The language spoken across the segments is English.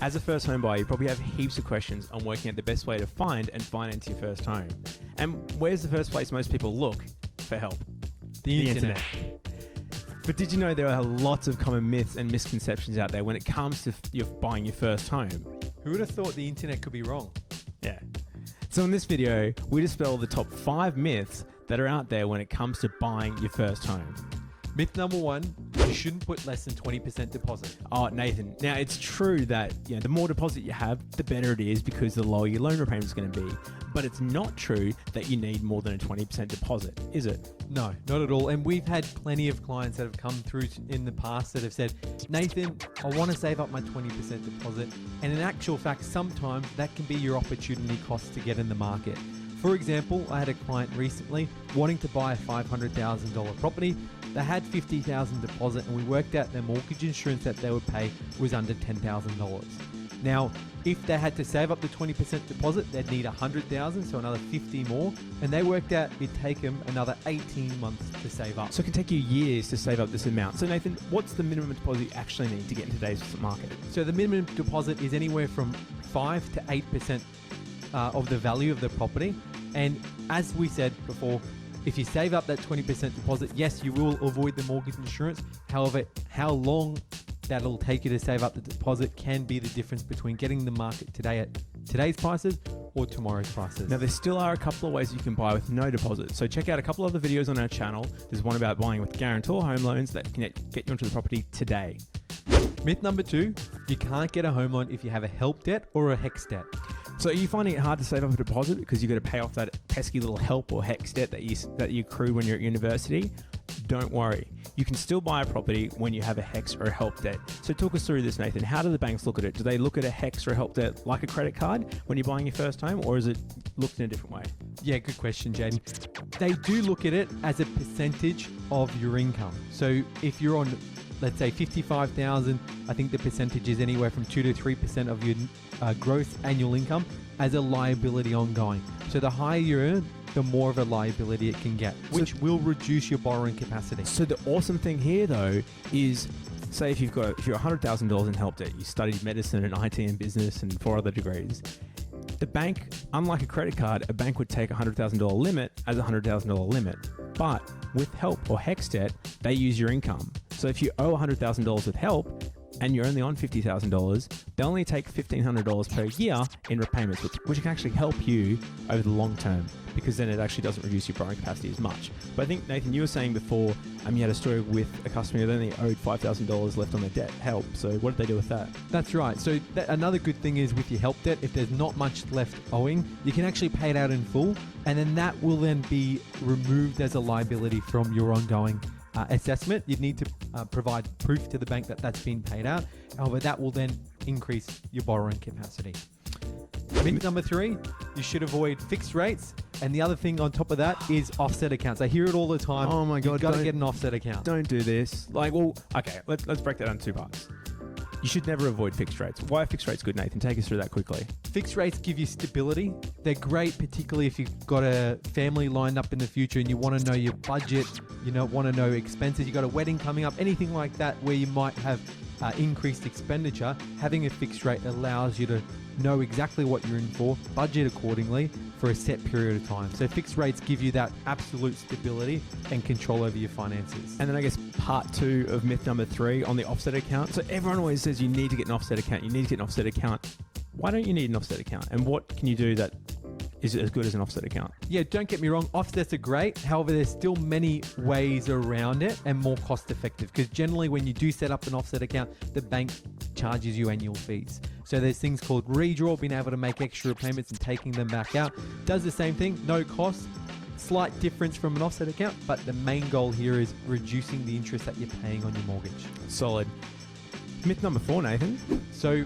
As a first home buyer, you probably have heaps of questions on working out the best way to find and finance your first home. And where's the first place most people look for help? The internet. But did you know there are lots of common myths and misconceptions out there when it comes to buying your first home? Who would have thought the internet could be wrong? Yeah. So in this video, we dispel the top 5 myths that are out there when it comes to buying your first home. Myth number 1, you shouldn't put less than 20% deposit. Oh, Nathan. Now, it's true that the more deposit you have, the better it is because the lower your loan repayment is going to be. But it's not true that you need more than a 20% deposit, is it? No, not at all. And we've had plenty of clients that have come through in the past that have said, Nathan, I want to save up my 20% deposit. And in actual fact, sometimes that can be your opportunity cost to get in the market. For example, I had a client recently wanting to buy a $500,000 property. They had $50,000 deposit and we worked out their mortgage insurance that they would pay was under $10,000. Now, if they had to save up the 20% deposit, they'd need $100,000, so another 50 more. And they worked out it'd take them another 18 months to save up. So it can take you years to save up this amount. So Nathan, what's the minimum deposit you actually need to get in today's market? So the minimum deposit is anywhere from 5 to 8% of the value of the property. And as we said before, if you save up that 20% deposit, yes, you will avoid the mortgage insurance. However, how long that'll take you to save up the deposit can be the difference between getting the market today at today's prices or tomorrow's prices. Now, there still are a couple of ways you can buy with no deposit. So check out a couple of other videos on our channel. There's one about buying with guarantor home loans that can get you onto the property today. Myth number 2, you can't get a home loan if you have a help debt or a HEX debt. So are you finding it hard to save up a deposit because you've got to pay off that pesky little help or HEX debt that you accrued when you're at university? Don't worry. You can still buy a property when you have a HEX or a help debt. So talk us through this, Nathan. How do the banks look at it? Do they look at a HEX or a help debt like a credit card when you're buying your first home, or is it looked in a different way? Yeah, good question, Jaden. They do look at it as a percentage of your income. So if you're on, let's say, $55,000, I think the percentage is anywhere from 2 to 3% of your gross annual income as a liability ongoing. So the higher you earn, the more of a liability it can get, which will reduce your borrowing capacity. So the awesome thing here, though, is say if you're $100,000 in help debt, you studied medicine and IT and business and 4 other degrees. The bank, unlike a credit card, a bank would take a $100,000 limit as a $100,000 limit. But with help or HEX debt, they use your income. So if you owe $100,000 with help and you're only on $50,000, they'll only take $1,500 per year in repayments, which can actually help you over the long term, because then it actually doesn't reduce your borrowing capacity as much. But I think, Nathan, you were saying before, you had a story with a customer that only owed $5,000 left on their debt help. So what did they do with that? That's right. So another good thing is with your help debt, if there's not much left owing, you can actually pay it out in full, and then that will then be removed as a liability from your ongoing assessment. You'd need to provide proof to the bank that that's been paid out. However, that will then increase your borrowing capacity. Myth number 3, you should avoid fixed rates. And the other thing on top of that is offset accounts. I hear it all the time. Oh my God. You've got to get an offset account. Don't do this. Okay, let's break that down in 2 parts. You should never avoid fixed rates. Why are fixed rates good, Nathan? Take us through that quickly. Fixed rates give you stability. They're great, particularly if you've got a family lined up in the future and you want to know your budget, want to know expenses, you've got a wedding coming up, anything like that where you might have increased expenditure. Having a fixed rate allows you to know exactly what you're in for, budget accordingly for a set period of time. So fixed rates give you that absolute stability and control over your finances. And then I guess part 2 of myth number 3 on the offset account. So everyone always says you need to get an offset account. You need to get an offset account. Why don't you need an offset account? And what can you do that is as good as an offset account? Yeah, don't get me wrong, offsets are great. However, there's still many ways around it and more cost effective, because generally when you do set up an offset account, the bank charges you annual fees. So there's things called redraw, being able to make extra payments and taking them back out. Does the same thing, no cost. Slight difference from an offset account, but the main goal here is reducing the interest that you're paying on your mortgage. Solid. Myth number 4, Nathan. So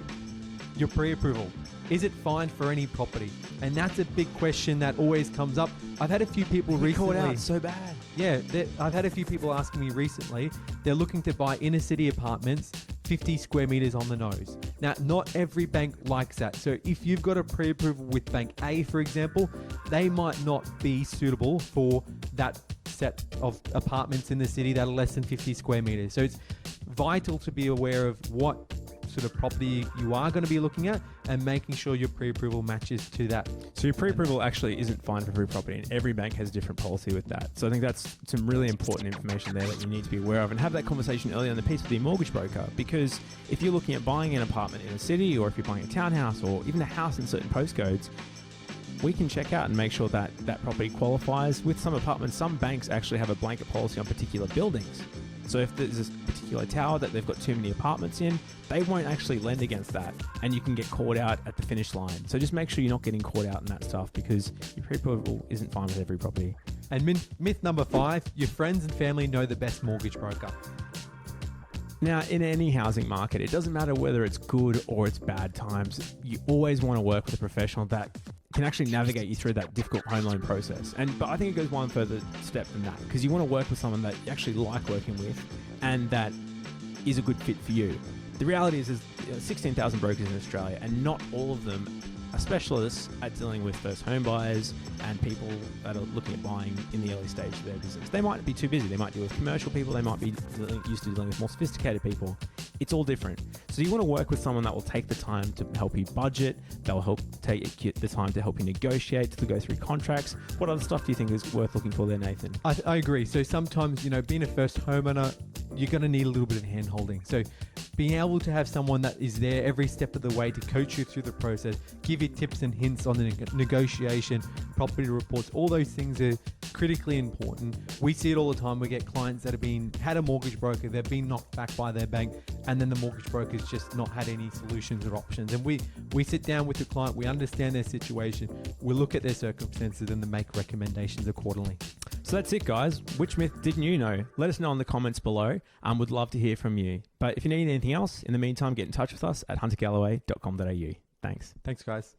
your pre-approval. Is it fine for any property? And that's a big question that always comes up. I've had a few people recently. Caught out so bad. Yeah, I've had a few people asking me recently. They're looking to buy inner city apartments, 50 square meters on the nose. Now, not every bank likes that. So if you've got a pre-approval with Bank A, for example, they might not be suitable for that set of apartments in the city that are less than 50 square meters. So it's vital to be aware of what sort of property you are going to be looking at, and making sure your pre-approval matches to that. So your pre-approval actually isn't fine for every property, and every bank has a different policy with that. So I think that's some really important information there that you need to be aware of, and have that conversation early on the piece with your mortgage broker, because if you're looking at buying an apartment in a city, or if you're buying a townhouse, or even a house in certain postcodes, we can check out and make sure that that property qualifies. With some apartments, some banks actually have a blanket policy on particular buildings. So if there's a particular tower that they've got too many apartments in, they won't actually lend against that, and you can get caught out at the finish line. So just make sure you're not getting caught out in that stuff, because your pre-approval isn't fine with every property. And myth number 5, your friends and family know the best mortgage broker. Now, in any housing market, it doesn't matter whether it's good or it's bad times. You always want to work with a professional that can actually navigate you through that difficult home loan process. But I think it goes one further step than that, because you want to work with someone that you actually like working with and that is a good fit for you. The reality is there's 16,000 brokers in Australia, and not all of them are specialists at dealing with first home buyers and people that are looking at buying in the early stage of their business. They might be too busy. They might deal with commercial people. They might be used to dealing with more sophisticated people. It's all different. So you want to work with someone that will take the time to help you budget. They'll help take the time to help you negotiate, to go through contracts. What other stuff do you think is worth looking for there, Nathan? I agree. So sometimes, being a first homeowner, you're going to need a little bit of hand holding. So being able to have someone that is there every step of the way to coach you through the process, give you tips and hints on the negotiation, property reports, all those things are critically important. We see it all the time. We get clients that have had a mortgage broker, they've been knocked back by their bank, and then the mortgage broker's just not had any solutions or options. And we sit down with the client, we understand their situation, we look at their circumstances, and then make recommendations accordingly. So that's it, guys. Which myth didn't you know? Let us know in the comments below. Would love to hear from you. But if you need anything else, in the meantime, get in touch with us at huntergalloway.com.au. Thanks. Thanks, guys.